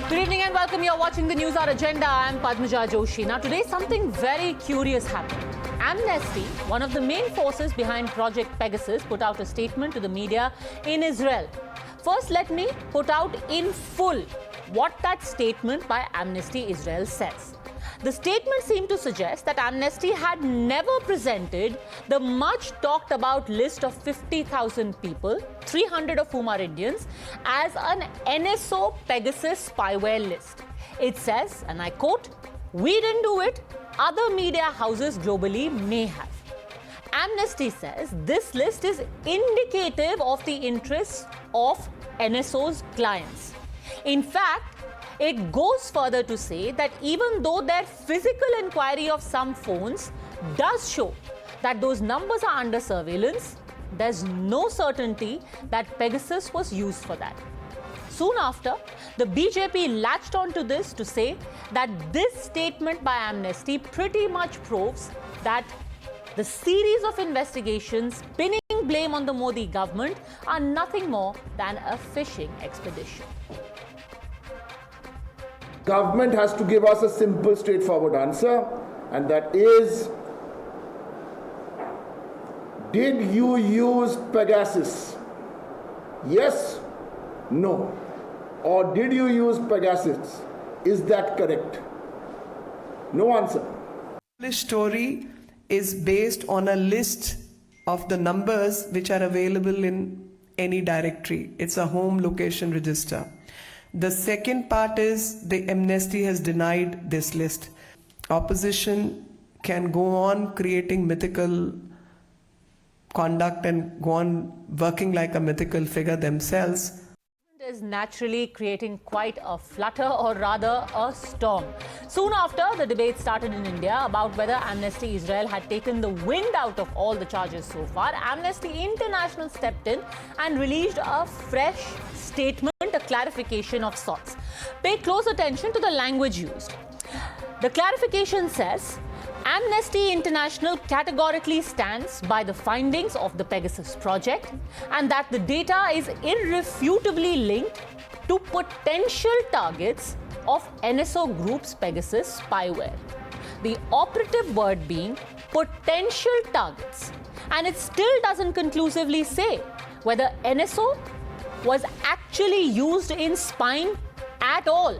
Good evening and welcome. You're watching the News Hour Agenda. I'm Padmaja Joshi. Now today something very curious happened. Amnesty, one of the main forces behind Project Pegasus, put out a statement to the media in Israel. First, let me put out in full what that statement by Amnesty Israel says. The statement seemed to suggest that Amnesty had never presented the much talked about list of 50,000 people, 300 of whom are Indians, as an NSO Pegasus spyware list. It says, and I quote, "We didn't do it, other media houses globally may have." Amnesty says this list is indicative of the interests of NSO's clients. In fact, it goes further to say that even though their physical inquiry of some phones does show that those numbers are under surveillance, there's no certainty that Pegasus was used for that. Soon after, the BJP latched onto this to say that this statement by Amnesty pretty much proves that the series of investigations pinning blame on the Modi government are nothing more than a fishing expedition. Government has to give us a simple, straightforward answer, and that is, did you use Pegasus? Yes, no. Or did you use Pegasus? Is that correct? No answer. This story is based on a list of the numbers which are available in any directory. It's a home location register. The second part is the Amnesty has denied this list. Opposition can go on creating mythical conduct and go on working like a mythical figure themselves. Is naturally creating quite a flutter, or rather a storm. Soon after, the debate started in India about whether Amnesty Israel had taken the wind out of all the charges so far. Amnesty International stepped in and released a fresh statement, a clarification of sorts. Pay close attention to the language used. The clarification says, Amnesty International categorically stands by the findings of the Pegasus project and that the data is irrefutably linked to potential targets of NSO Group's Pegasus spyware. The operative word being potential targets. And it still doesn't conclusively say whether NSO was actually used in spying at all.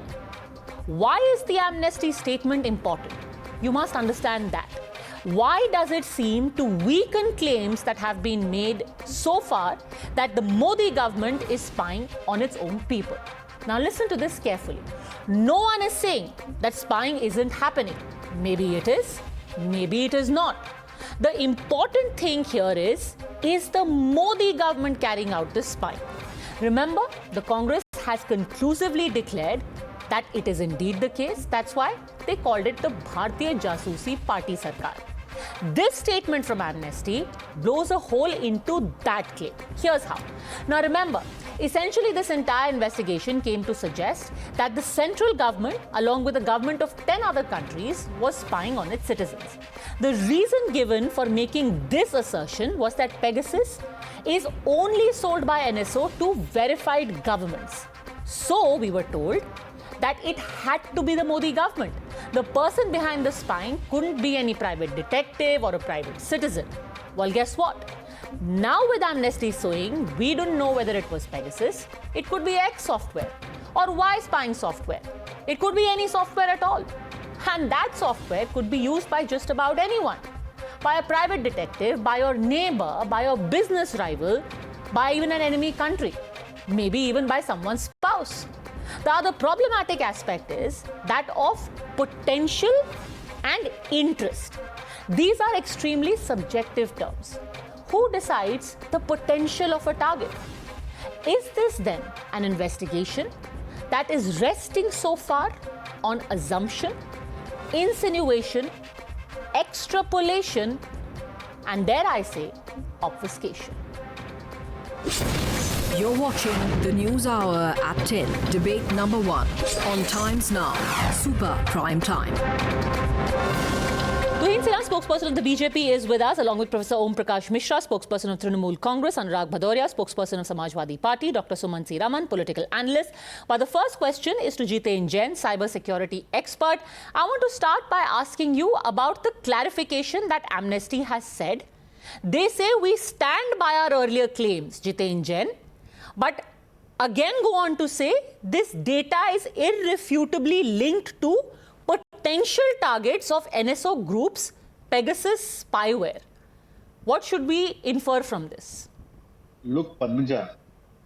Why is the Amnesty statement important? You must understand that. Why does it seem to weaken claims that have been made so far that the Modi government is spying on its own people? Now listen to this carefully. No one is saying that spying isn't happening. Maybe it is, maybe it is not. The important thing here is the Modi government carrying out this spying? Remember, the Congress has conclusively declared that it is indeed the case. That's why they called it the Bharatiya Jasusi Party Sarkar. This statement from Amnesty blows a hole into that claim. Here's how. Now remember, essentially this entire investigation came to suggest that the central government, along with the government of 10 other countries, was spying on its citizens. The reason given for making this assertion was that Pegasus is only sold by NSO to verified governments. So we were told that it had to be the Modi government. The person behind the spying couldn't be any private detective or a private citizen. Well, guess what? Now with Amnesty saying we don't know whether it was Pegasus, it could be X software or Y spying software. It could be any software at all. And that software could be used by just about anyone. By a private detective, by your neighbor, by your business rival, by even an enemy country, maybe even by someone's spouse. The other problematic aspect is that of potential and interest. These are extremely subjective terms. Who decides the potential of a target? Is this then an investigation that is resting so far on assumption, insinuation, extrapolation, and dare I say, obfuscation? You're watching the News Hour at 10, debate number 1 on Times Now, Super Prime Time. Tuhin Sinha, spokesperson of the BJP, is with us, along with Professor Om Prakash Mishra, spokesperson of Trinamool Congress, Anurag Bhadoria, spokesperson of Samajwadi Party, Dr. Sumansi Raman, political analyst. But the first question is to Jiten Jain, cyber security expert. I want to start by asking you about the clarification that Amnesty has said. They say we stand by our earlier claims, Jiten Jain, but again go on to say this data is irrefutably linked to potential targets of NSO Group's Pegasus spyware. What should we infer from this? Look, Padmaja,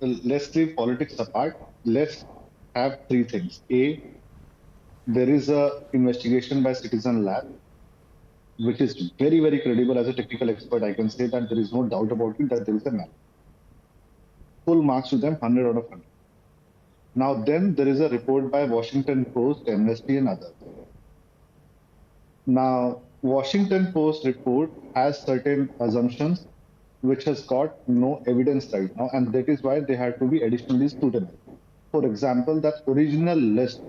let's leave politics apart. Let's have three things. A, there is a investigation by Citizen Lab, which is very, very credible. As a technical expert, I can say that there is no doubt about it that there is a map. Full marks to them, 100 out of 100. Now then, there is a report by Washington Post, Amnesty and others. Now, Washington Post report has certain assumptions which has got no evidence right now, and that is why they had to be additionally scrutinized. For example, that original list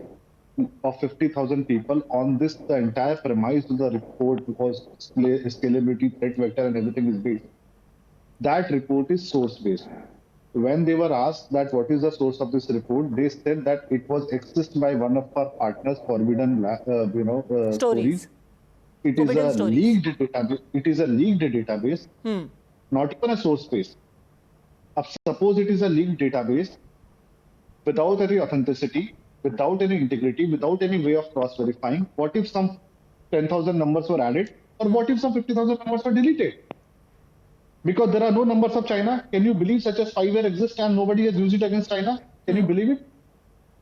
of 50,000 people on this, the entire premise of the report, because scalability, threat vector and everything is based. That report is source-based. When they were asked that what is the source of this report, they said that it was accessed by one of our partners, Forbidden Stories. It is a leaked database. It is a leaked database, not even a source base. Suppose it is a leaked database without any authenticity, without any integrity, without any way of cross-verifying. What if some 10,000 numbers were added, or what if some 50,000 numbers were deleted? Because there are no numbers of China. Can you believe such a spyware exists and nobody has used it against China? Can you believe it?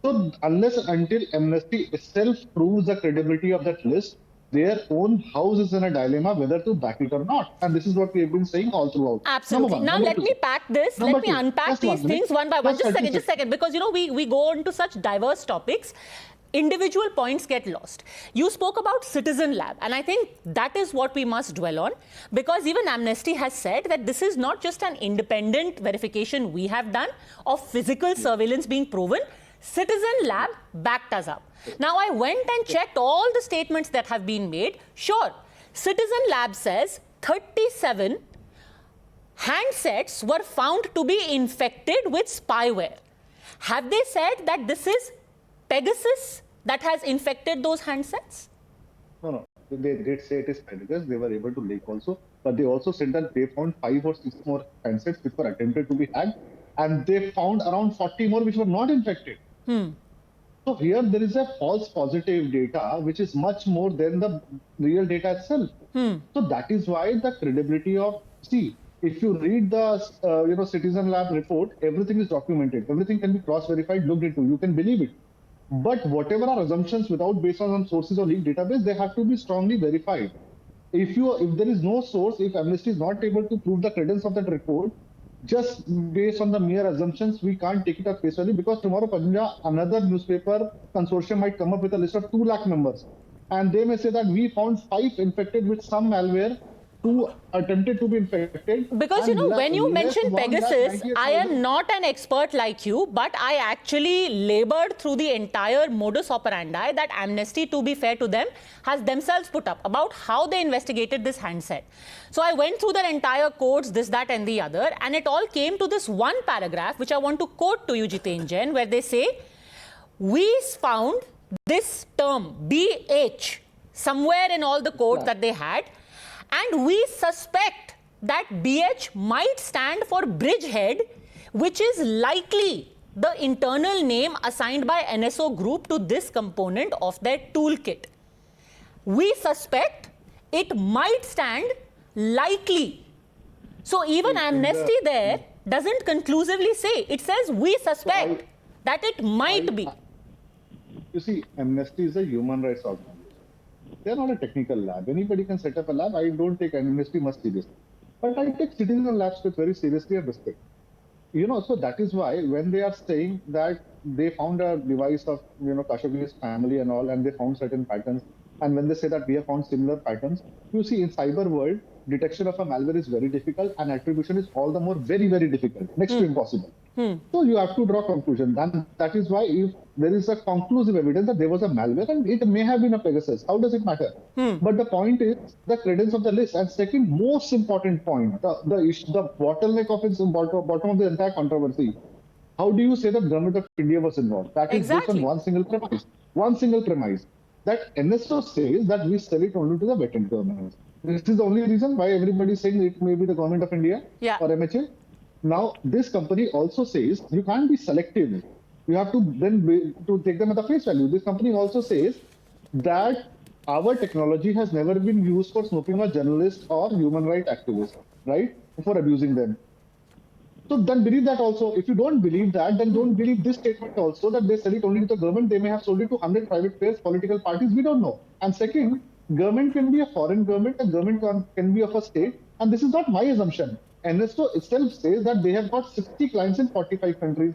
So unless until Amnesty itself proves the credibility of that list, their own house is in a dilemma whether to back it or not. And this is what we have been saying all throughout. Absolutely. Now let me pack this. Let me unpack these things one by one. Just a second. Because, we go on to such diverse topics. Individual points get lost. You spoke about Citizen Lab, and I think that is what we must dwell on, because even Amnesty has said that this is not just an independent verification we have done of physical surveillance being proven. Citizen Lab backed us up. Now, I went and checked all the statements that have been made. Sure, Citizen Lab says 37 handsets were found to be infected with spyware. Have they said that this is Pegasus that has infected those handsets? No. They did say it is Pegasus. They were able to leak also. But they also said that they found 5 or 6 more handsets which were attempted to be hacked. And they found around 40 more which were not infected. So here there is a false positive data which is much more than the real data itself. So that is why the credibility of, if you read the Citizen Lab report, everything is documented. Everything can be cross-verified, looked into. You can believe it. But whatever are assumptions without based on sources or leaked database, they have to be strongly verified. If there is no source, if Amnesty is not able to prove the credence of that report, just based on the mere assumptions, we can't take it at face value, because tomorrow, Padmaja, another newspaper consortium might come up with a list of 2 lakh numbers. And they may say that we found 5 infected with some malware, 2 attempted to be infected. Because, when you mention Pegasus, I am not an expert like you, but I actually labored through the entire modus operandi that Amnesty, to be fair to them, has themselves put up about how they investigated this handset. So I went through their entire codes, this, that and the other, and it all came to this one paragraph, which I want to quote to you, Jiten Jain, where they say, we found this term, BH, somewhere in all the codes that they had, and we suspect that BH might stand for Bridgehead, which is likely the internal name assigned by NSO Group to this component of their toolkit. We suspect it might stand likely. So even Amnesty there doesn't conclusively say. It says we suspect that it might be. You see, Amnesty is a human rights organization. They are not a technical lab. Anybody can set up a lab. I don't take Amnesty much seriously. But I take Citizen Labs with very seriously and respect. So that is why when they are saying that they found a device of, Khashoggi's family and all, and they found certain patterns, and when they say that we have found similar patterns, you see, in cyber world, detection of a malware is very difficult and attribution is all the more very, very difficult, next to impossible. So you have to draw conclusion. And that is why if there is a conclusive evidence that there was a malware and it may have been a Pegasus, how does it matter? But the point is the credence of the list. And second most important point, the bottleneck of its bottom of the entire controversy. How do you say that government of India was involved? That is based on one single premise. One single premise. That NSO says that we sell it only to the veteran governments. This is the only reason why everybody is saying it may be the government of India or MHA. Now, this company also says you can't be selective. You have to then to take them at the face value. This company also says that our technology has never been used for snooping on journalists or human rights activists, right? For abusing them. So then believe that also. If you don't believe that, then don't believe this statement also that they sell it only to the government. They may have sold it to 100 private players, political parties. We don't know. And second, government can be a foreign government, and government can be of a state. And this is not my assumption. NSO itself says that they have got 60 clients in 45 countries.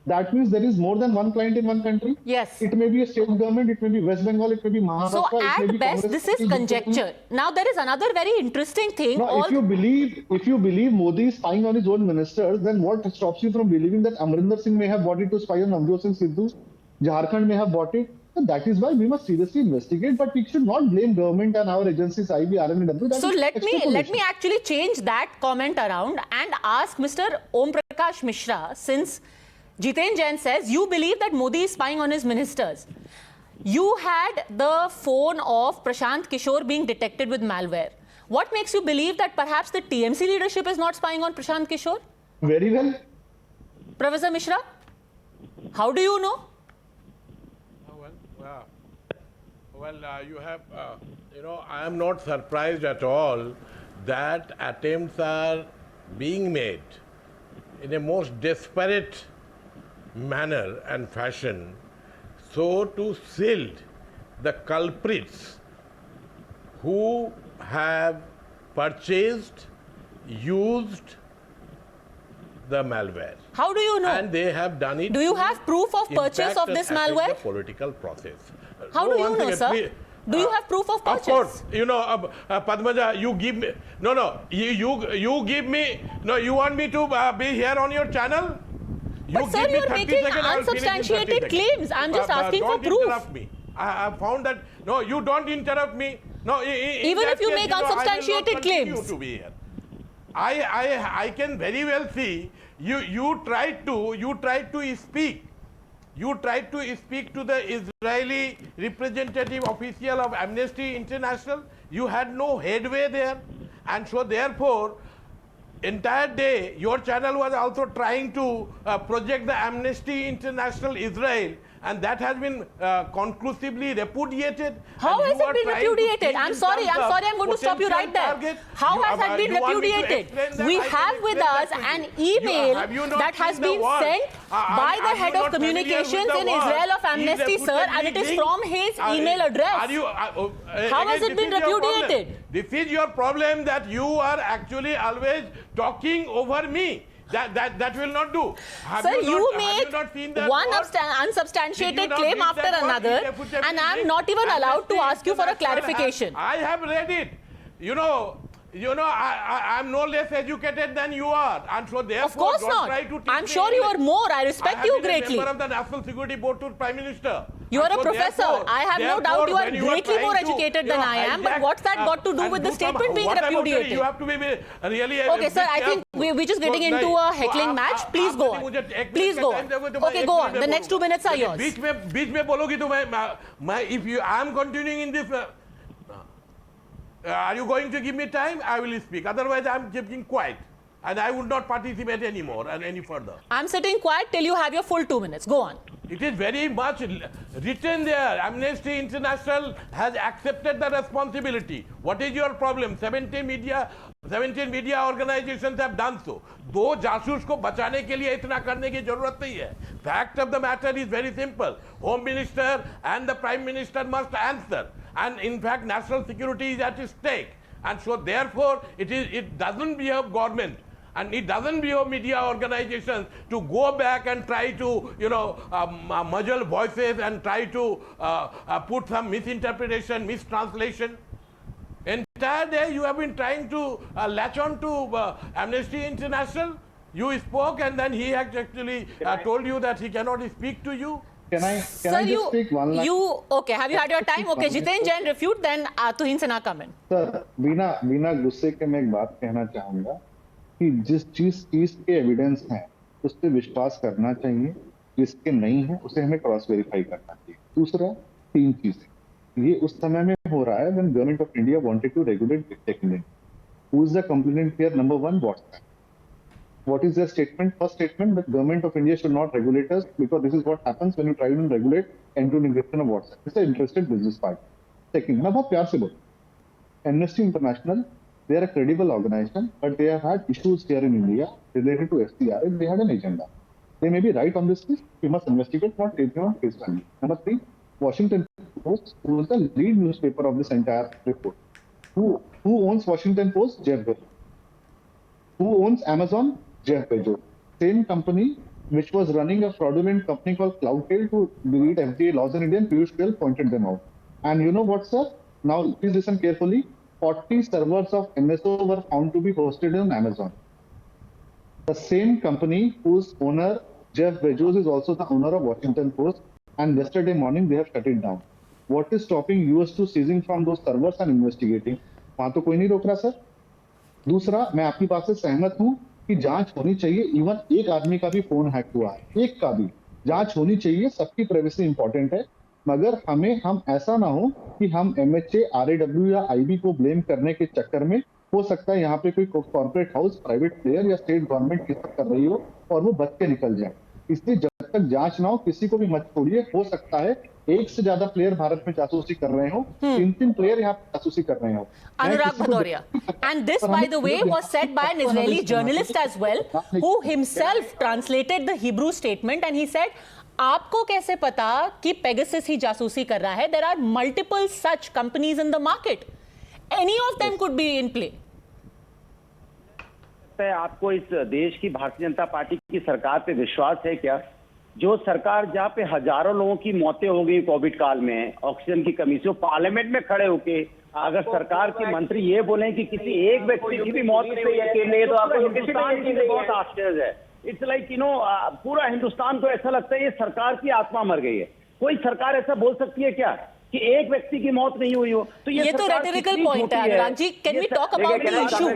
That means there is more than one client in one country. Yes. It may be a state government, it may be West Bengal, it may be Maharashtra. So at best, this is conjecture. Now there is another very interesting thing. No, if you believe Modi is spying on his own ministers, then what stops you from believing that Amrinder Singh may have bought it to spy on Navjot Singh Sidhu? Jharkhand may have bought it. So that is why we must seriously investigate, but we should not blame government and our agencies, IB, RMW. So let me actually change that comment around and ask Mr. Om Prakash Mishra, since Jiten Jain says you believe that Modi is spying on his ministers. You had the phone of Prashant Kishore being detected with malware. What makes you believe that perhaps the TMC leadership is not spying on Prashant Kishore? Very well. Professor Mishra, how do you know? You have, I am not surprised at all that attempts are being made in a most desperate manner and fashion so to shield the culprits who have purchased, used the malware. How do you know? And they have done it. Do you have proof of purchase of this malware? The political process. How do you know, sir? Do you have proof of purchase? Of course, Padmaja, you give me. No, you give me. No, you want me to be here on your channel? But sir, you are making unsubstantiated claims. I'm just asking for proof. Don't interrupt me. I have found that. No, you don't interrupt me. No, even if you make unsubstantiated claims. To be here. I can very well see you tried to speak. You tried to speak to the Israeli representative official of Amnesty International. You had no headway there. And so therefore, entire day, your channel was also trying to project the Amnesty International Israel. And that has been conclusively repudiated. How has it been repudiated? I'm sorry, I'm going to stop you right there. How has it been repudiated? We have with us an email that has been sent by the head of communications in Israel of Amnesty, sir, and it is from his email address. How has it been repudiated? This is your problem, that you are actually always talking over me. That will not do. Sir, you make one unsubstantiated claim after another, and I am not even allowed to ask you for a clarification. I have read it. I am no less educated than you are, and so therefore, of course not. I'm sure you are more. I respect you greatly. I have been a member of the National Security Board to Prime Minister. You are a professor. I have no doubt you are greatly more educated than I am. But what's that got to do with the statement being repudiated? You have to be really. Okay, sir. I think we're just getting into a heckling match. Please go on. Please go on. Okay, go on. The next 2 minutes are yours. बीच में बोलोगी तो मैं if you I am continuing in this. Are you going to give me time? I will speak. Otherwise, I am keeping quiet. And I would not participate anymore and any further. I'm sitting quiet till you have your full 2 minutes. Go on. It is very much written there. Amnesty International has accepted the responsibility. What is your problem? 17 media organizations have done so. दो जासूस को बचाने के लिए इतना करने की जरूरत नहीं है. Fact of the matter is very simple. Home Minister and the Prime Minister must answer. And in fact, national security is at stake. And so therefore, it doesn't behove government. And it doesn't behove media organizations to go back and try to, muzzle voices and try to put some misinterpretation, mistranslation. Entire day you have been trying to latch on to Amnesty International. You spoke and then he had actually told you that he cannot speak to you. Can I Sir, just speak one line? Okay, have you had your time? Okay, Jiten Jain refute, then Tuhin Sinha come in. Sir बिना गुस्से के मैं एक बात कहना चाहूंगा कि जिस चीज के एविडेंस हैं उस पर विश्वास करना चाहिए, जिसके नहीं है उसे हमें क्रॉस वेरीफाई करना चाहिए। दूसरा, 3 चीजें ये उस समय में हो रहा है when government of India wanted to regulate technique. Who is the complainant here? Number 1, WhatsApp. What is their statement? First statement that government of India should not regulate us because this is what happens when you try to regulate end-to-end encryption of WhatsApp. It's an interested business party. Second, मैं बहुत प्यार से बोलूँ, Amnesty International, they are a credible organization, but they have had issues here in India related to FCRA. They had an agenda. They may be right on this list. We must investigate, not take them on face value. Number 3, Washington Post, who is the lead newspaper of this entire report. Who owns Washington Post? Jeff Bezos. Who owns Amazon? Jeff Bezos. Same company which was running a fraudulent company called Cloudtail to beat FDA laws in India, and Piyush Goyal pointed them out. And you know what, sir? Now, please listen carefully. 40 servers of NSO were found to be hosted on Amazon. The same company whose owner, Jeff Bezos, is also the owner of Washington Post, and yesterday morning they have shut it down. What is stopping US to seizing from those servers and investigating? वहां तो कोई नहीं रोक रहा sir. दूसरा, मैं आपकी बात से सहमत हूं कि जांच होनी चाहिए। इवन एक आदमी का भी फोन हैक हुआ है, एक का भी जांच होनी चाहिए। सबकी प्राइवेसी इंपॉर्टेंट है, मगर हम ऐसा ना हो कि हम MHA, RAW या IB को ब्लेम करने के चक्कर में हो सकता है यहाँ पे कोई कॉर्पोरेट हाउस, प्राइवेट प्लेयर या स्टेट गवर्नमेंट किस कर रही हो और वो बच के निकल जाए। इसलिए जब तक जांच ना हो किसी को भी मत छोड़िए। हो सकता है एक से ज्यादा प्लेयर भारत में जासूसी कर रहे हो, 3 प्लेयर यहाँ पे जासूसी कर रहे हो। Anurag Bhadoria. And this, by the way, was said by an Israeli journalist as well, who himself translated the Hebrew statement, and he said, आपको कैसे पता कि Pegasus ही जासूसी कर रहा है? There are multiple such companies in the market. Any of them could be in play. आपको इस देश की भारतीय जनता पार्टी की सरकार पे विश्वास है क्या? जो सरकार जहाँ पे हजारों लोगों की मौतें हो गई कोविड काल में ऑक्सीजन की कमी से, पार्लियामेंट में खड़े होके अगर सरकार के मंत्री ये बोले कि किसी एक व्यक्ति की भी मौत से यकीन नहीं है, तो आपको हिंदुस्तान की बहुत आश्चर्य है। इट्स लाइक पूरा हिंदुस्तान को ऐसा लगता है ये सरकार की आत्मा मर गई है। कोई सरकार ऐसा बोल सकती है क्या कि एक व्यक्ति की मौत नहीं हुई हो? तो ये तो रेटोरिकल पॉइंट है Anurag ji. Can we talk about the issue?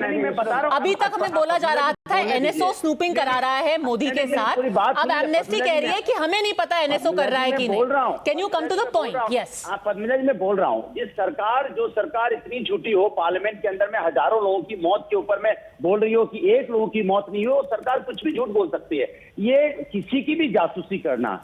अभी तक हमें बोला जा रहा था NSO स्नूपिंग करा रहा है मोदी के साथ, अब एमनेस्टी कह रही है कि हमें नहीं पता NSO कर रहा है कि नहीं। Can you come to the point? Yes, आप पद्मिनी जी, मैं बोल रहा हूँ, ये सरकार, जो सरकार इतनी झूठी हो, पार्लियामेंट के अंदर में हजारों लोगों की मौत के ऊपर में बोल रही हो कि एक लोगों की मौत नहीं हो, सरकार कुछ भी झूठ बोल सकती है। ये किसी की भी जासूसी करना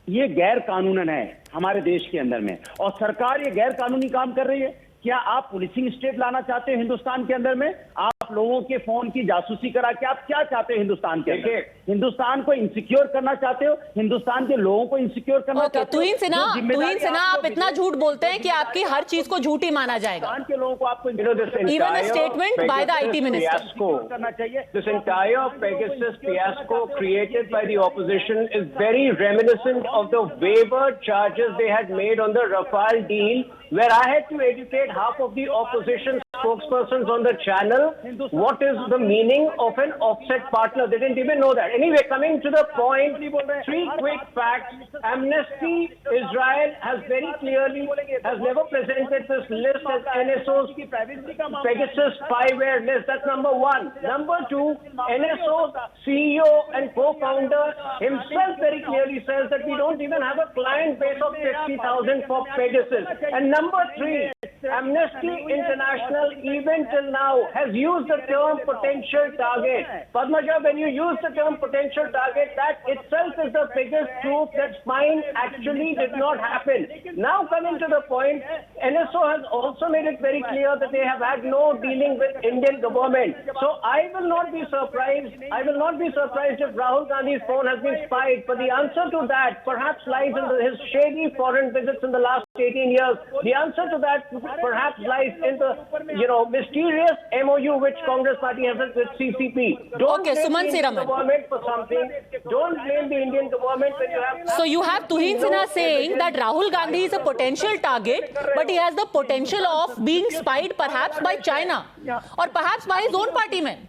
ये गैर कानूनन है हमारे देश के अंदर में, और सरकार ये गैर कानूनी काम कर रही है। क्या आप पुलिसिंग स्टेट लाना चाहते हो हिंदुस्तान के अंदर में? आप लोगों के फोन की जासूसी करा के आप क्या चाहते हो हिंदुस्तान के अंदर? हिंदुस्तान को इनसिक्योर करना चाहते हो? हिंदुस्तान के लोगों को इनसिक्योर करना चाहते हो? तुहिन सिन्हा, आप इतना झूठ बोलते हैं कि आपकी हर चीज को झूठ ही माना जाएगा। हिंदुस्तान के लोगों को आपको even a statement by the IT minister करना चाहिए। This entire Pegasus fiasco created by the opposition is very reminiscent of the wayward charges they had made on the Rafale deal, where I had to educate half of the opposition spokespersons on the channel what is the meaning of an offset partner. They didn't even know that. Anyway, coming to the point, 3 quick facts. Amnesty Israel has very clearly has never presented this list as NSO's Pegasus spyware list. That's number 1. Number 2, NSO's CEO and co-founder himself very clearly says that we don't even have a client base of 50,000 for Pegasus. And number 3, Amnesty International even till now has used the term potential target. Padmaja, when you use the term potential target, that itself is the biggest proof that spying actually did not happen. Now coming to the point, NSO has also made it very clear that they have had no dealing with Indian government. So I will not be surprised if Rahul Gandhi's phone has been spied. But the answer to that perhaps lies in his shady foreign visits in the last 18 years. The answer to that perhaps lies in the, mysterious MOU which Congress party has with CCP. Don't blame the Indian government for something. Don't blame the Indian government when you have... So you have Tuhin Sinha saying that Rahul Gandhi is a potential target, but he has the potential of being spied perhaps by China or perhaps by his own party men.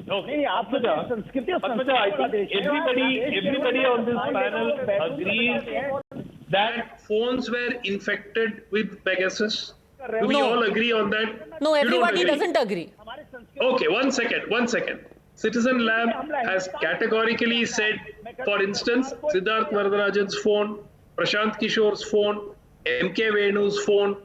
नहीं, आप संस्कृति और Padmaja, I think everybody on this panel agrees that phones were infected with Pegasus. Do we No. all agree on that? No, You don't everybody agree? doesn't agree. Okay, one second. Citizen Lab has categorically said, for instance, Siddharth Varadarajan's phone, Prashant Kishore's phone, MK Venu's phone,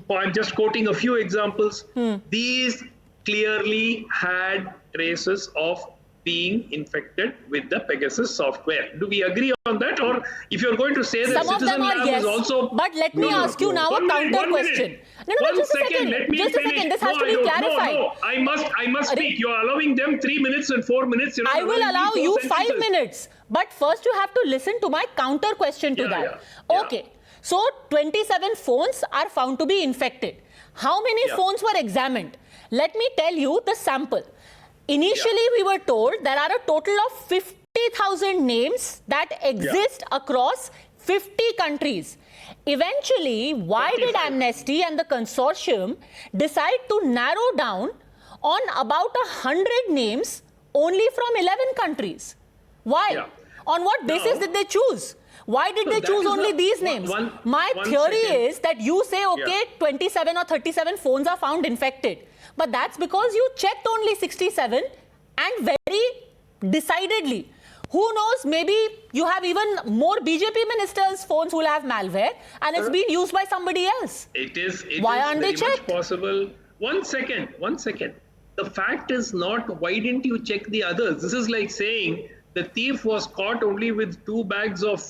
I'm just quoting a few examples, these clearly had traces of being infected with the Pegasus software. Do we agree on that? Or if you're going to say that Some of Citizen them are Lab yes. is also... But let me ask you now a counter question. No, just a second. Let me Just a finish. second. This has No, to be clarified. No, I must speak. You are allowing them 3 minutes and 4 minutes. You're not I will allowing me allow 4 you sentences. 5 minutes. But first you have to listen to my counter question to that. Yeah. Okay. So 27 phones are found to be infected. How many phones were examined? Let me tell you the sample. Initially, we were told there are a total of 50,000 names that exist across 50 countries. Eventually, why did Amnesty and the consortium decide to narrow down on about 100 names only from 11 countries? Why? Yeah. On what basis did they choose? Why did they that choose is only a- these names? one Theory second. is that you say, okay, 27 or 37 phones are found infected. But that's because you checked only 67 and very decidedly. Who knows, maybe you have even more BJP ministers' phones who will have malware and it's been used by somebody else. It is Why aren't they very much checked? possible. One second. The fact is not why didn't you check the others? This is like saying the thief was caught only with 2 bags of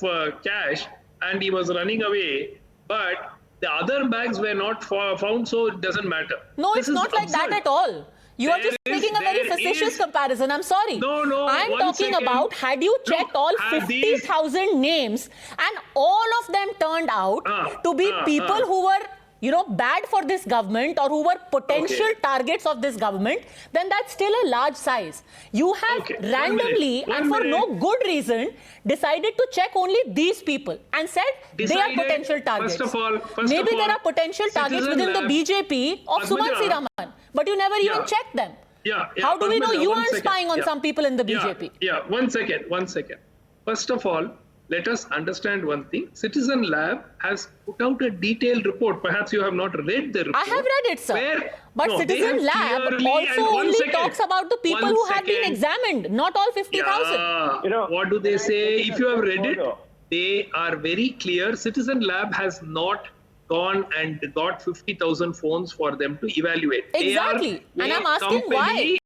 cash and he was running away, but the other bags were not found, so it doesn't matter. No, This it's is not like that absurd. at all. You are There just is- making a very there facetious is- comparison. I'm sorry. No, I'm one talking second. about had you checked Look, all have these- 50,000 names and all of them turned out to be people who were, bad for this government or who were potential targets of this government, then that's still a large size. You have Okay, randomly one and for no minute. good reason decided to check only these people and said they are Decided, potential targets. first of Maybe there all, are potential targets Citizen within the Lab- BJP of Suman Padmaja. Siraman, but you never even Yeah. checked them. Yeah, How do we know Padmaja, you one aren't second. spying on Yeah. some people in the BJP? Yeah, one second. First of all, let us understand one thing. Citizen Lab has put out a detailed report. Perhaps you have not read the report. I have read it, sir. But No, they Citizen have Lab clearly- also and one only second. talks about the people One who have been second. examined, not all 50,000. Yeah. What do they say? If you have read it, they are very clear. Citizen Lab has not gone and got 50,000 phones for them to evaluate. They are Exactly. And a I'm asking why.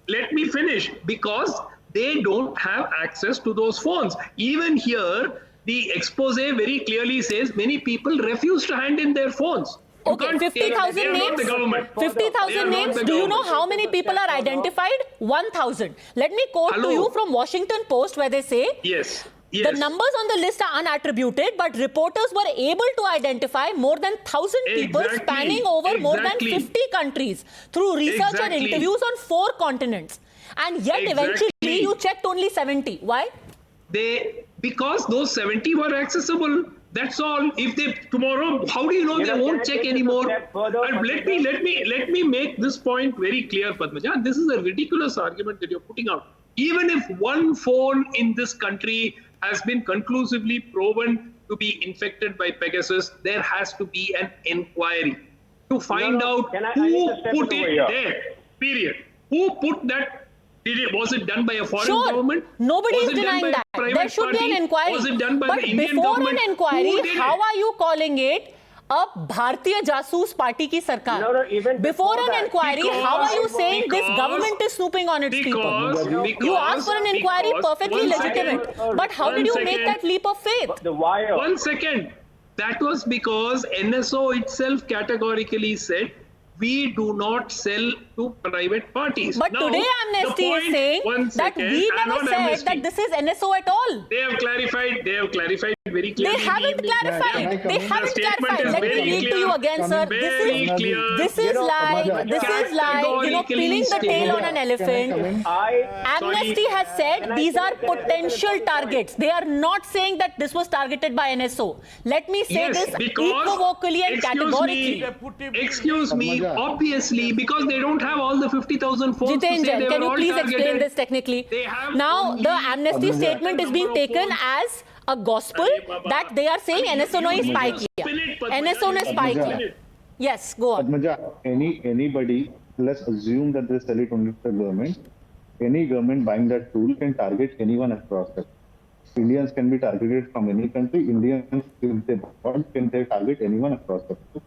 Let me finish. Because they don't have access to those phones. Even here, the expose very clearly says many people refuse to hand in their phones. You Okay, can't- 50,000 they are not the names. government. They 50,000 are not names. the Do you know government. how many people are identified? 1,000. Let me quote to Hello. you from Washington Post where they say, Yes. the numbers on the list are unattributed, but reporters were able to identify more than 1,000 people Exactly. spanning over more than Exactly. 50 countries through research and Exactly. interviews on 4 continents. And yet eventually Exactly. you checked only 70. Why? Because those 70 were accessible. That's all. If they tomorrow, how do you know they won't check anymore? And let me make this point very clear, Padmaja. And this is a ridiculous argument that you're putting out. Even if one phone in this country has been conclusively proven to be infected by Pegasus, there has to be an inquiry to find out Can I who need to step put in over it here? there. Period. Who put that? Was it done by a foreign Sure, government? nobody Was is it done denying by a that. private There should be party? an inquiry. Was it done by but the Indian before government? an inquiry, Who did how it? are you calling it a Bharatiya Jasoos party ki sarkar? No, even before before an that. inquiry, how are you saying this Because- government is snooping on its people? You asked for an inquiry, perfectly one second. legitimate. But how did you make second. that leap of faith? The wire. 1 second. That was because NSO itself categorically said we do not sell to private parties. But Now, today the Amnesty is point- saying one that second, we I'm never not said Amnesty. that this is NSO at all. They have clarified very clearly. They haven't clarified. They haven't statement clarified. is Let me very read to clear. you again, sir. Very clear. This is like, pinning the tail on an elephant. Amnesty has said these are potential targets. They are not saying that this was targeted by NSO. Let me say Yes, this because, equivocally and categorically. Excuse me, obviously, because they don't have all the 50,000 phones to say Jiten they Jain, can were you all please targeted. explain this technically? They have Now, only the amnesty statement is being taken as a gospel that they are saying NSO ने spy किया. NSO ने spy किया. Yes, go on. Padmaja, anybody, let's assume that they sell it only to the government. Any government buying that tool can target anyone across the country. Indians can be targeted from any country. Indians, if they want, can they target anyone across the country.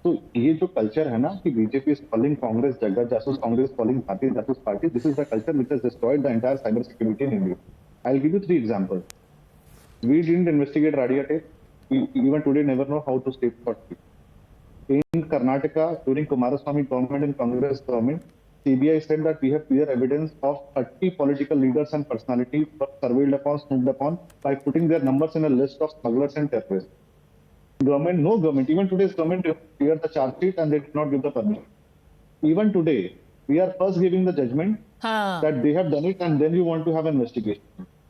तो ये जो culture है ना कि BJP is calling Congress जगह जासूस, Congress calling भारतीय जासूस party, this is the culture which has destroyed the entire cyber security in India. I'll give you 3 examples. We didn't investigate Radia tape. We even today never know how to stay for it. In Karnataka, during Kumaraswamy government and Congress government, CBI said that we have clear evidence of 30 political leaders and personalities were surveilled upon, snooped upon by putting their numbers in a list of smugglers and terrorists. Government, no government, even today's government cleared the charge sheet and they did not give the permission. Even today, we are first giving the judgment that they have done it and then you want to have an investigation.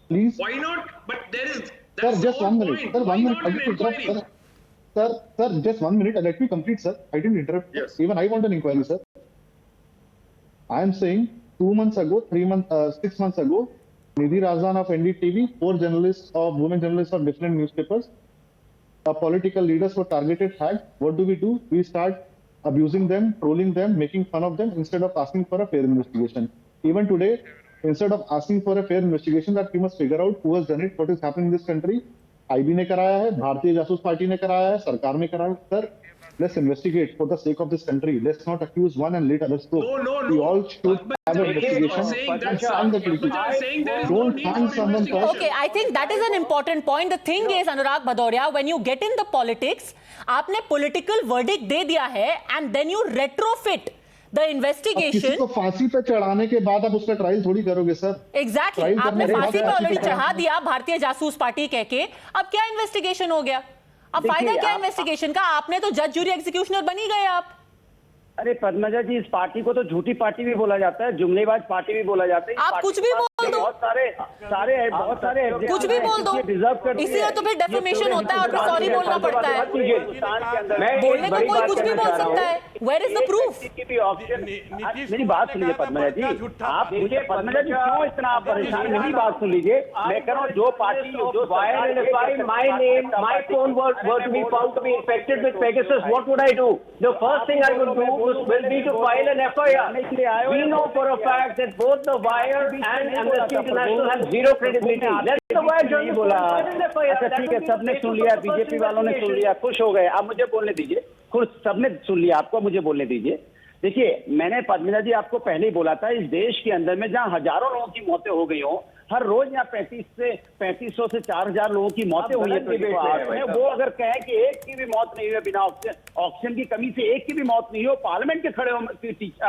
Please. Why not? But there is. Sir, just 1 minute. Point. Sir, 1 minute. Why not an inquiry? Sir, just 1 minute. Let me complete, sir. I didn't interrupt. Yes. Even I want an inquiry, sir. I am saying 2 months ago, 6 months ago, Nidhi Razan of NDTV, 4 journalists of women journalists of different newspapers, political leaders were targeted, hacked. What do? We start abusing them, trolling them, making fun of them instead of asking for a fair investigation. Even today, instead of asking for a fair investigation, that we must figure out who has done it, what is happening in this country. IB ने कराया है, भारतीय जासूस party ने कराया है, सरकार ने कराया है. Sir, let's investigate for the sake of this country. Let's not accuse one and let others go. No. We all should have an investigation and stand the criticism. Don't find someone first. Okay, I think that is an important point. The thing is, Anurag Bhadoria, when you get in the politics, आपने political verdict दे दिया है and then you retrofit the investigation. किसी को फांसी पे चढ़ाने के बाद आप उसका ट्रायल थोड़ी करोगे सर. Exactly. आपने फांसी पे ऑलरेडी चढ़ा दिया भारतीय जासूस पार्टी कह के. अब क्या इन्वेस्टिगेशन हो गया? अब फायदा क्या इन्वेस्टिगेशन का? आपने तो जज जूरी एग्जीक्यूशनर बन ही गए आप. अरे पद्मजा जी, इस पार्टी को तो झूठी पार्टी भी बोला जाता है, जुमलेबाज पार्टी भी बोला जाता है. आप कुछ भी बोल दो. बहुत सारे कुछ भी बोल दो. इसीलिए तो फिर डेफेमेशन होता है और फिर सॉरी बोलना पड़ता है. बोलने को कोई कुछ भी बोल सकता है. Where is the proof? मेरी बात सुन लीजिए पद्मजा जी, आप मुझे पद्मजा जी क्यों इतना आप परेशान? मेरी बात सुन लीजिए. मैं कह रहा हूँ जो पार्टी जो my phone were to be found to be infected with Pegasus, what would I do? The first thing I would do will be to file an FIR. We know for a fact that both the Wire and Amnesty International have zero credibility. Let the Wire journalists file an FIR. अच्छा ठीक है, सबने सुन लिया, BJP वालों ने सुन लिया, खुश हो गए. अब मुझे बोलने दीजिए. खुश, सबने सुन लिया, आपको मुझे बोलने दीजिए. देखिए, मैंने पद्मजा जी आपको पहले ही बोला था, इस देश के अंदर में जहां हजारों लोगों की मौतें हो गई हो, हर रोज यहाँ 3500 से 4000 लोगों की मौतें हुई है. वो अगर कहें कि एक की भी मौत नहीं हुई बिना ऑक्सीजन की कमी से, एक की भी मौत नहीं हो, पार्लियामेंट के खड़े हो,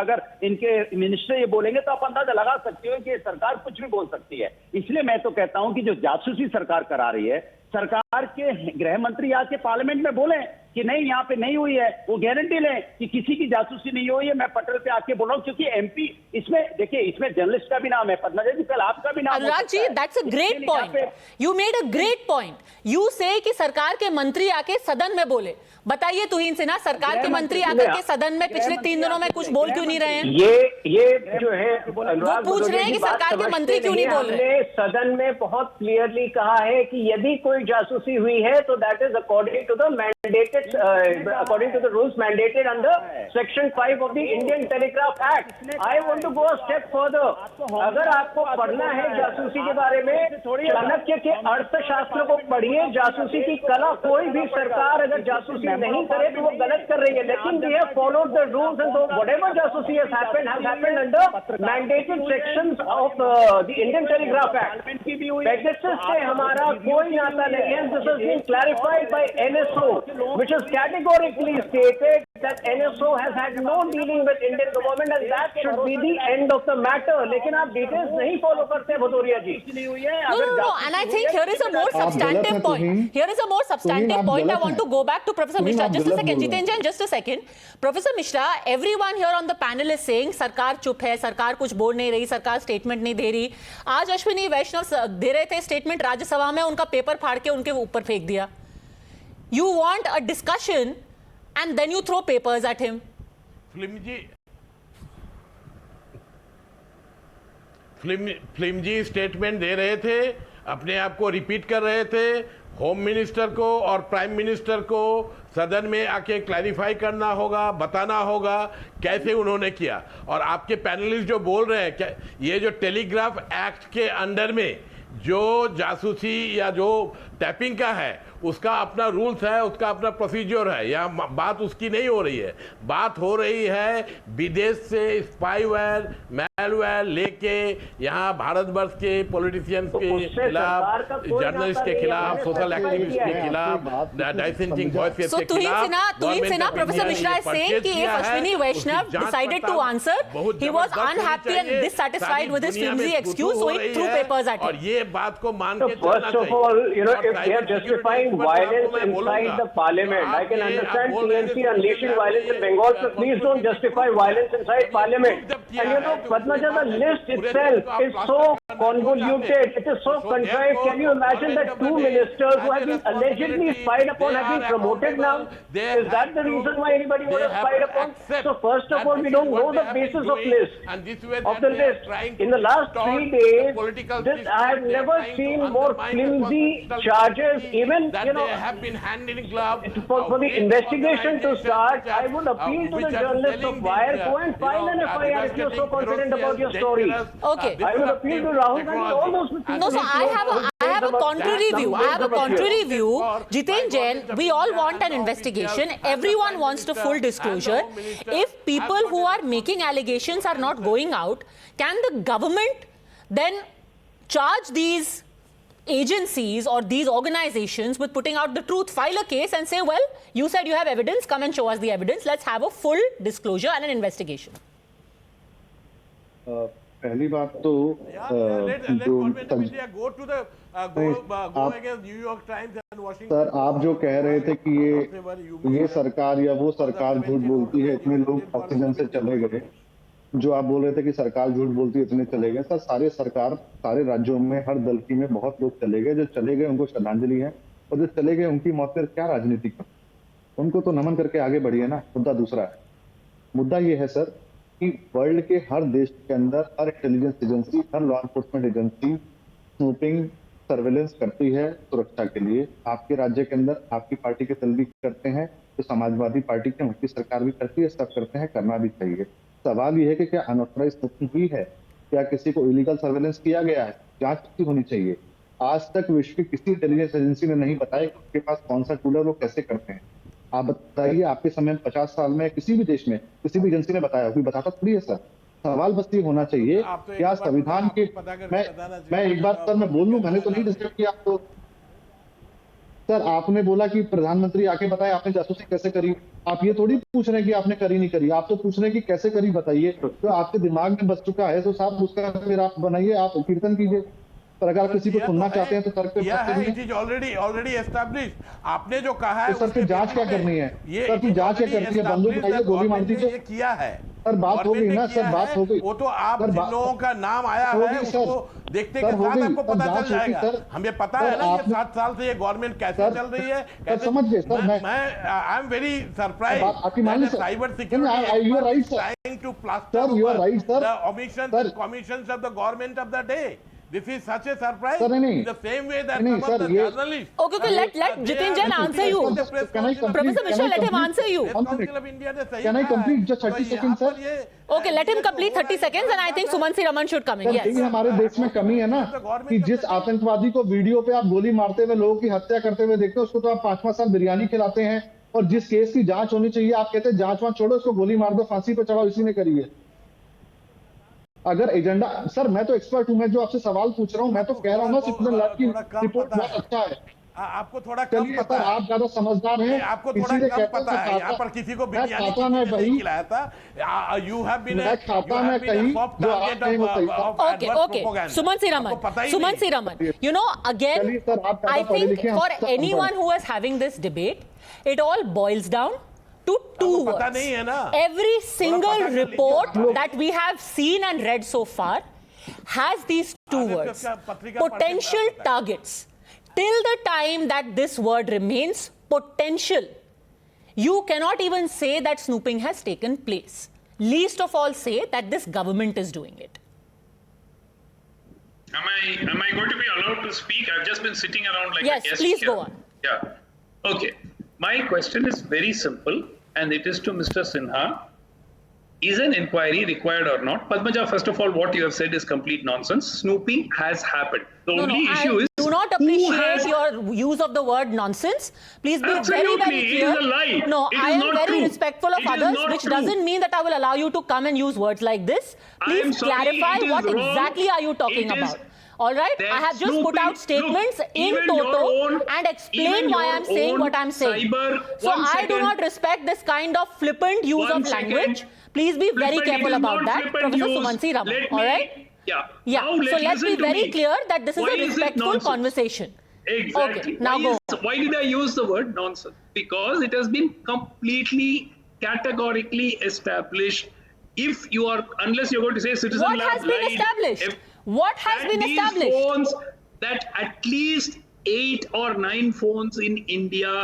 अगर इनके मिनिस्टर ये बोलेंगे तो आप अंदाजा लगा सकते हो कि सरकार कुछ भी बोल सकती है. इसलिए मैं तो कहता हूं कि जो जासूसी सरकार करा रही है, सरकार के गृह मंत्री आके पार्लियामेंट में बोले कि नहीं यहाँ पे नहीं हुई है, वो गारंटी लें कि किसी की जासूसी नहीं हुई है. मैं पटल पे आके बोल रहा हूँ, क्योंकि एमपी इसमें देखिए, इसमें जर्नलिस्ट का भी नाम है. पद्मजा जी, कल आपका भी नाम. Anurag ji, that's a great point. You made a great point. You say कि सरकार के मंत्री आके सदन में बोले. बताइए तुहिन सिन्हा, सरकार के मंत्री आकर के सदन में पिछले 3 दिनों में कुछ बोल क्यों नहीं रहे हैं? ये जो है वो पूछ रहे हैं कि सरकार के मंत्री क्यों नहीं बोल रहे? हमने सदन में बहुत क्लियरली कहा है कि यदि कोई जासूसी हुई है तो that is according to the mandated, according to the rules mandated under section 5 of the Indian telegraph act. I want to go a step further. अगर आपको पढ़ना है जासूसी के बारे में, चाणक्य के अर्थशास्त्र को पढ़िए. जासूसी की कला, कोई भी सरकार अगर जासूसी नहीं करे तो वो गलत कर रही है. लेकिन we have followed the rules and whatever जासूसी has happened under mandated sections of the Indian telegraph act. Pegasus से हमारा कोई नाता नहीं है. This has been clarified by NSO, which which has categorically stated that NSO has had no dealing with Indian government and that should be the end of the matter. लेकिन आप details नहीं follow करते भदौरिया जी। No, and I think here is a more substantive point. Here is a more substantive point. I want to go back to Professor Mishra. Just a second, Jiten Jain, just a second. Professor Mishra, everyone here on the panel is saying सरकार चुप है, सरकार कुछ बोल नहीं रही, सरकार statement नहीं दे रही। आज अश्विनी वैष्णव दे रहे थे स्टेटमेंट राज्यसभा में, उनका पेपर फाड़ के उनके ऊपर फेंक दिया। You want a discussion and then you throw papers at him. Flimsy statement दे रहे थे, अपने आप को रिपीट कर रहे थे। होम मिनिस्टर को और प्राइम मिनिस्टर को सदन में आके क्लैरिफाई करना होगा, बताना होगा कैसे उन्होंने किया। और आपके पैनलिस्ट जो बोल रहे हैं, ये जो टेलीग्राफ एक्ट के अंडर में जो जासूसी या जो टैपिंग का है उसका अपना रूल्स है, उसका अपना प्रोसीजर है। यहाँ बात उसकी नहीं हो रही है, बात हो रही है विदेश से स्पाईवेयर मैलवेयर लेके यहाँ भारतवर्ष के पॉलिटिशियंस के खिलाफ, जर्नलिस्ट के खिलाफ, सोशल एक्टिविस्ट के खिलाफ, डिसेंटिंग वॉइसेस के खिलाफ। Professor Mishra is saying कि if Ashwini Vaishnav decided to answer, he was unhappy and dissatisfied with his flimsy excuse, so he threw papers at him. और ये बात को मान के चलना First of all, if they are justifying violence inside the parliament, I can understand TMC unleashing violence in Bengal, but please don't justify violence inside parliament. And Padmaja, the list itself is so convoluted, it is so contrived. Can you imagine that two ministers who have been allegedly spied upon have been promoted now? Is that the reason why anybody was spied upon? So first of all, we don't know the basis of the list. In the last 3 days, I have never seen more flimsy charges. Even they have been hand in glove for the investigation to start. I would appeal to the journalists of Wire, go and file an FIR if you're so confident about your story. Okay. I would appeal to Rahul Gandhi, all those people. No, so I have a contrary view. I have a contrary view. Jiten Jain, we all want an investigation. Everyone wants to full disclosure. If people who are making allegations are not going out, can the government then charge these agencies or these organizations with putting out the truth, file a case and say, well, you said you have evidence, come and show us the evidence, let's have a full disclosure and an investigation? पहली बात तो sir आप जो कह रहे थे कि ये सरकार या वो सरकार झूठ बोलती है, इतने लोग ऑक्सीजन से चले गए, जो आप बोल रहे थे कि सरकार झूठ बोलती है इतने चले गए, सर सारे सरकार सारे राज्यों में हर दल की में बहुत लोग चले गए, जो चले गए उनको श्रद्धांजलि है, और जो चले गए उनकी मौत पर क्या राजनीति कर, उनको तो नमन करके आगे बढ़िए ना। मुद्दा दूसरा है, मुद्दा ये है सर कि वर्ल्ड के हर देश के अंदर हर इंटेलिजेंस एजेंसी, हर law enforcement agency snooping surveillance करती है सुरक्षा के लिए। आपके राज्य के अंदर आपकी पार्टी के दल भी करते हैं, तो समाजवादी पार्टी की उनकी सरकार भी करती है, सब करते हैं, करना भी चाहिए। सवाल यह है कि क्या अनऑथराइज स्नूपिंग हुई है, क्या किसी को इलीगल सर्वेलेंस किया गया है, जांच की होनी चाहिए। आज तक विश्व की किसी इंटेलिजेंस एजेंसी ने नहीं बताया कि उनके पास कौन सा टूल है, वो कैसे करते हैं। आप बताइए, आपके समय में 50 साल में किसी भी देश में किसी भी एजेंसी ने बताया, कोई बताता थोड़ी है सर। सवाल बस ये होना चाहिए क्या संविधान के, मैं एक बात सर मैं बोल लूं, मैंने तो नहीं डिस्कस किया आपको सर। आपने बोला कि प्रधानमंत्री आके बताए आपने जासूसी कैसे करी, आप ये थोड़ी पूछ रहे हैं कि आपने करी नहीं करी, आप तो पूछ रहे हैं कि कैसे करी बताइए। तो आपके दिमाग में बस चुका है तो साहब उसका फिर आप बनाइए, आप कीर्तन कीजिए। पर अगर किसी को सुनना चाहते हैं तो सर पे इट इज ऑलरेडी एस्टैब्लिश्ड। आपने जो कहा है सर की जांच क्या करनी है, सर की जांच क्या करनी है, बंदूक उठाइए गोली मार दीजिए। ये किया है सर, बात हो गई ना सर, बात हो गई। वो तो आप जिन लोगों का नाम आया है उसको देखते के साथ आपको पता चल जाएगा। हमें पता है ना ये 7 साल से ये गवर्नमेंट कैसे चल रही है, कैसे समझ गए सर। मैं आई एम वेरी सरप्राइज्ड आपकी मान लीजिए cyber security you are right sir, trying to plaster you are right sir, the omissions commissions of the government of the day. This is such a surprise. Sir, in the same way that some of the journalists. Okay, let Jiten Jain answer you. Professor Mishra, let him answer you. Can I complete just 30 seconds, sir? Okay, let him complete 30 seconds, and I think Sumansi Raman should come in. Yes. ये हमारे देश में कमी है ना कि जिस आतंकवादी को वीडियो पे आप गोली मारते हुए लोगों की हत्या करते हुए देखते हो, उसको तो आप 5-5 साल बिरयानी खिलाते हैं, और जिस केस की जांच होनी चाहिए आप कहते हैं जांच वांच छोड़ो, उसको गोली मार दो, फांसी पे चढ़ाओ, इसी ने करी है। अगर एजेंडा, सर मैं तो एक्सपर्ट हूं, मैं जो आपसे सवाल पूछ रहा हूं, मैं तो कह रहा हूं ना सिटीजन लैब की रिपोर्ट बहुत अच्छा है। आपको थोड़ा कम चलिए पता सर, है, आप ज्यादा समझदार हैं, आपको थोड़ा इसीलिए कम कहते हैं पता कि है। यहाँ खाता- पर किसी को मैं बिरयानी खाता में नहीं कहीं खिलाया था। You have been मैं खाता में कहीं जो आप नहीं हो कहीं था। Okay. Suman C. Raman. You know, again, चलिए सर, आप I ज्यादा पढ़े think लिखे हैं, for हम सब anyone समझ। who is having this debate, it all boils down to two आपको पता words. नहीं है ना? Every single पता कर report लीजिए। that we have seen and read so far has these two आगे words. उसका पत्रिका पढ़ के Potential क्या पता है? targets. Till the time that this word remains potential, you cannot even say that snooping has taken place. Least of all say that this government is doing it. Am I going to be allowed to speak? I've just been sitting around like Yes, a guest please here. go on. Yeah. Okay. My question is very simple, and it is to Mr. Sinha. Is an inquiry required or not? Padmaja, first of all, what you have said is complete nonsense. Snooping has happened. The only issue I is do not who appreciate has... your use of the word nonsense. Please be very, Absolutely, very clear. it is a lie. No, It I is am not very true. respectful of It is others, not which true. doesn't mean that I will allow you to come and use words like this. I Please am sorry, clarify it is what wrong. exactly are you talking It is- about. All right, I that have just put out snooping- statements look, in even your toto own- and explain even why your I'm saying own what I'm saying. cyber- So one I do second. not respect this kind of flippant use One of language. second. Please be very Flippant, careful it is about not that, flippant Professor use. Suman C. Raman. Let All me- right? Yeah. Yeah. Now So let's listen be to very me. clear that this is Why a is it respectful nonsense? conversation. Exactly. Okay, now go. Why did I use the word nonsense? Because it has been completely, categorically established. If you are, unless you're going to say Citizen What Lab has been lied, established? if- What has that been these established? Phones, that at least 8 or 9 phones in India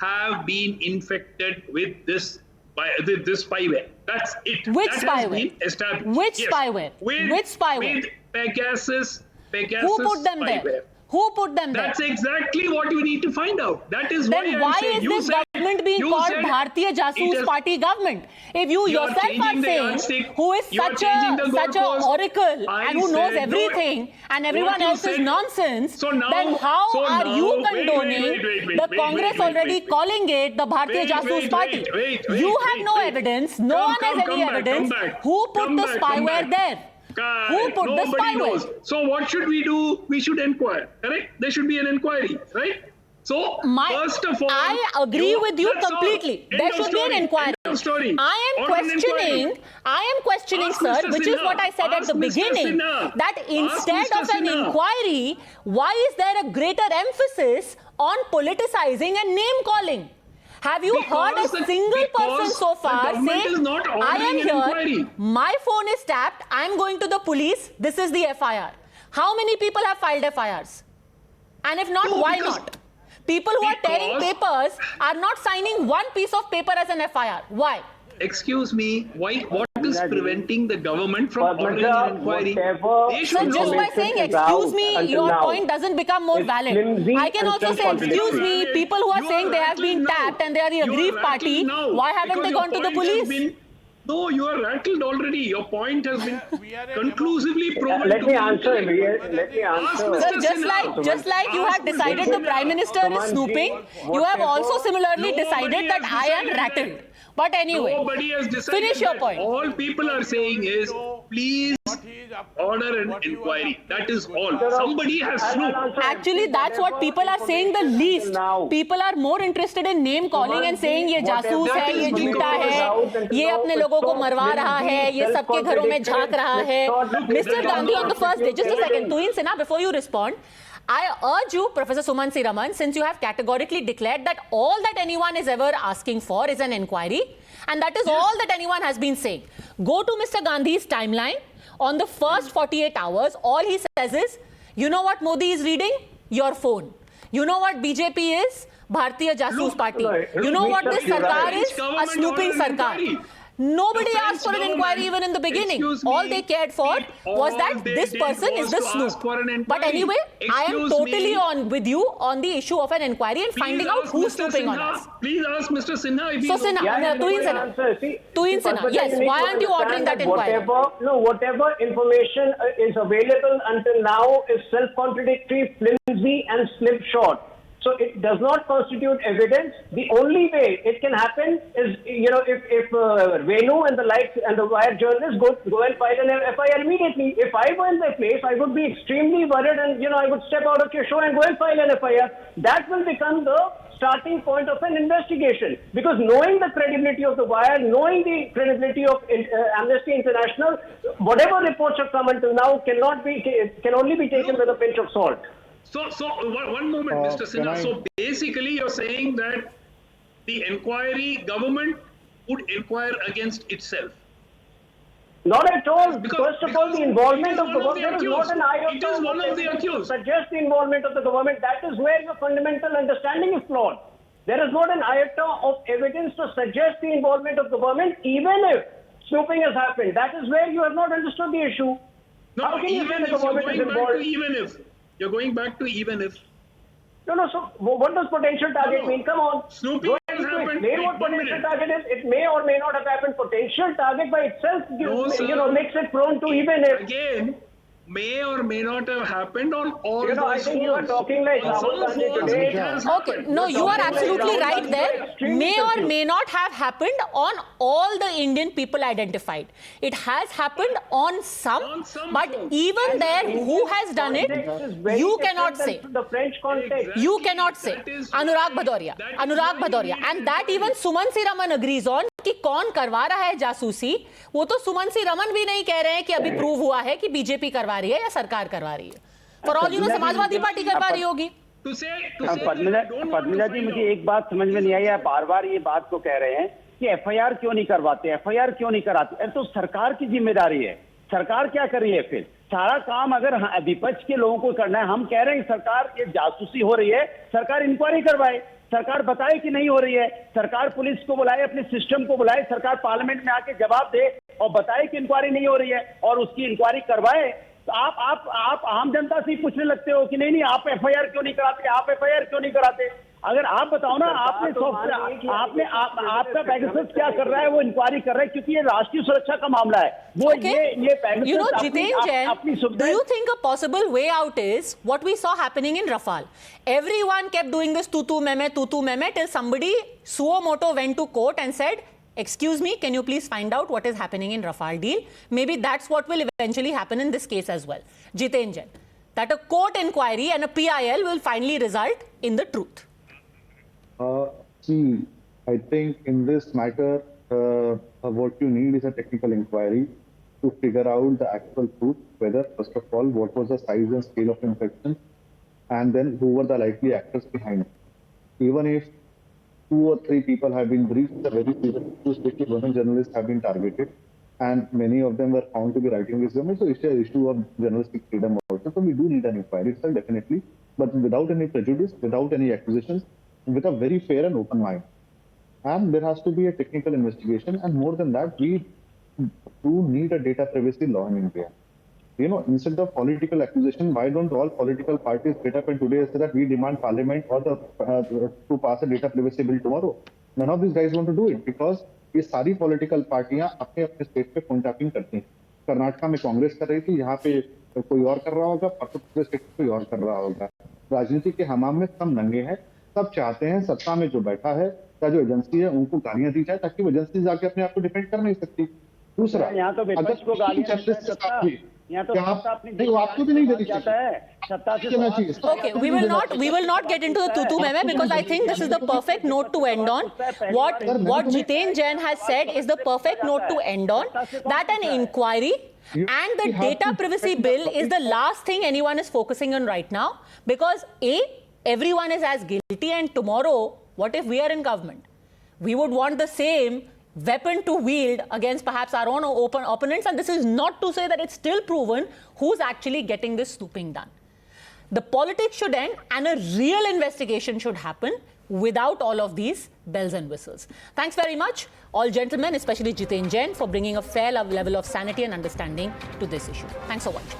have been infected with this spyware. That's it. Which that spyware? Has been established. Which spyware? Which spyware? With Pegasus Who put them spyware. there? Who put them there? That's exactly what you need to find out. That is Then why is this government being called Bharatiya Jasoos Party government? If you yourself are saying who is such a oracle and who knows everything and everyone else is nonsense, then how are you condoning the Congress already calling it the Bharatiya Jasoos Party? You have no evidence. No one has any evidence. Who put the spyware there? Who put the spyware? Knows. So what should we do? We should inquire. Correct? There should be an inquiry, right? So first of all, I agree with you that's all. completely. End There of should be an story. inquiry. End of story. I am Order an inquiry. questioning, Ask sir, Mr. which is Sinha. what I said at Ask the Mr. beginning, Sinha. that Ask instead Mr. of an Sinha. inquiry, why is there a greater emphasis on politicizing and name calling? Have you heard a single person so far say, I am here, my phone is tapped, I am going to the police, this is the FIR. How many people have filed FIRs? And if not, why not? People who are tearing papers are not signing one piece of paper as an FIR. Why? Excuse me, what is preventing the government from ordering an inquiry? So just by saying excuse me, your point doesn't become more valid. I can also say excuse me, people who are saying they have been tapped and they are the aggrieved party, why haven't they gone to the police? No, you are rattled already. Your point has been conclusively proven. Let me answer. Let me answer. Sir, just like you have decided the Prime Minister is snooping, you have also similarly decided that I am rattled. But anyway, nobody has decided finish your that. point. All people are saying is, please order an inquiry. That is all. Somebody has snooped. Actually, that's what people are saying the least. People are more interested in name calling and saying ये जासूस है, ये झूठा है, ये अपने लोगों को मरवा रहा है, ये सबके घरों में झांक रहा है. Mr. Gandhi on the first day, just a second, Tuhin Sinha, before you respond, I urge you, Professor Suman C. Raman, since you have categorically declared that all that anyone is ever asking for is an inquiry, and that is all that anyone has been saying. Go to Mr. Gandhi's timeline. On the first 48 hours, all he says is, you know what Modi is reading? Your phone. You know what BJP is? Bharatiya Jasoos Party. You know what this sarkar is? A snooping sarkar. Nobody asked for an inquiry even in the beginning. All they cared for was that this person is the snoop. But anyway, I am totally on with you on the issue of an inquiry and finding out who's snooping on us. Please ask Mr. Sinha if he So Sinha, Tuhin Sinha, yes, why aren't you ordering that inquiry? Whatever information is available until now is self-contradictory, flimsy and slipshod. So it does not constitute evidence. The only way it can happen is, if Venu and the likes and the wire journalists go and file an FIR immediately. If I were in their place, I would be extremely worried, and I would step out of your show and go and file an FIR. That will become the starting point of an investigation, because knowing the credibility of the wire, knowing the credibility of Amnesty International, whatever reports have come until now can only be taken with a pinch of salt. So one moment, Mr. Sinha. So basically, you're saying that the government would inquire against itself. Not at all. First of all, the involvement of the government is not an iota. It is one of the accused. Suggest the involvement of the government. That is where your fundamental understanding is flawed. There is not an iota of evidence to suggest the involvement of the government, even if snooping has happened. That is where you have not understood the issue. No, even if you're going back to even if. You're going back to even if. No. So what does potential target mean? Come on. Snooping has happened. Explain what potential target is. It may or may not have happened. Potential target by itself, makes it prone to even if. Again, may or may not have happened on all those I think you are talking like Rahul Gandhi today. Okay, no, you are absolutely right there. May or may not have happened on all the Indian people identified. It has happened on some, but even there, who has done it, you cannot say. The French context. You cannot say. Anurag Bhadoria. And that even Suman C. Raman agrees on कि कौन करवा रहा है जासूसी, वो तो सुमन सी रमन भी नहीं कह रहे हैं कि अभी प्रूव हुआ है कि बीजेपी करवा रही है या सरकार करवा रही है. For all you know Samajwadi party करवा रही होगी. पद्मिजा जी, मुझे एक बात समझ में नहीं आई. आप बार बार ये बात को कह रहे हैं कि एफआईआर क्यों नहीं करवाते, एफआईआर क्यों नहीं कराते. अरे तो सरकार की जिम्मेदारी है. सरकार क्या कर रही है फिर? सारा काम अगर विपक्ष के लोगों को करना है, हम कह रहे हैं सरकार ये जासूसी हो रही है, सरकार इंक्वायरी करवाए, सरकार बताए कि नहीं हो रही है, सरकार पुलिस को बुलाए, अपने सिस्टम को बुलाए, सरकार पार्लियामेंट में आके जवाब दे और बताए कि इंक्वायरी नहीं हो रही है और उसकी इंक्वायरी करवाए. तो आप आम जनता से पूछने लगते हो कि नहीं आप एफआईआर क्यों नहीं कराते, आप एफआईआर क्यों नहीं कराते. अगर आप बताओ ना, आपका पेगासस क्या कर रहा है, वो इंक्वायरी कर रहा है क्योंकि ये राष्ट्रीय सुरक्षा का मामला है. वो ये Pegasus Jiten Jain, do you think a possible way out is what we saw happening in Rafale? Everyone kept doing this tutu meme till somebody suo moto went to court and said, excuse me, can you please find out what is happening in Rafale deal? Maybe that's what will eventually happen in this case as well. Jiten Jain, that a court inquiry and a PIL will finally result in the truth. See, I think in this matter, what you need is a technical inquiry to figure out the actual truth, whether, first of all, what was the size and scale of infection, and then who were the likely actors behind it. Even if 2 or 3 people have been briefed, the very few women journalists have been targeted, and many of them were found to be writing this domain. So it's an issue of journalistic freedom also. So we do need an inquiry, sir, definitely, but without any prejudice, without any accusations, with a very fair and open mind. And there has to be a technical investigation, and more than that, we do need a data privacy law in India. Instead of political accusation, why don't all political parties get up and today say that we demand parliament or to pass a data privacy bill tomorrow? None of these guys want to do it because ये सारी political पार्टियां अपने अपने state पे phone tapping करती हैं. कर्नाटका में कांग्रेस कर रही थी, यहाँ पे कोई और कर रहा होगा, पर्टिकुलर स्टेट पे कोई और कर रहा होगा. राजनीति के हमाम में सब नंगे हैं. सब चाहते हैं सत्ता में जो बैठा है या जो एजेंसी है उनको गालियां दी जाए ताकि वो एजेंसी जाके अपने आप को डिफेंड कर नहीं सकती. दूसरा, यहाँ तो विपक्ष को गालियां यहाँ तो आपको भी नहीं देनी चाहिए. Okay, we will not get into the tutu meme because I think this is the perfect note to end on. What Jiten Jain has said is the perfect note to end on. That an inquiry and the data privacy bill is the last thing anyone is focusing on right now, because everyone is as guilty, and tomorrow, what if we are in government? We would want the same weapon to wield against perhaps our own open opponents, and this is not to say that it's still proven who's actually getting this snooping done. The politics should end and a real investigation should happen without all of these bells and whistles. Thanks very much, all gentlemen, especially Jiten Jain, for bringing a fair level of sanity and understanding to this issue. Thanks for watching.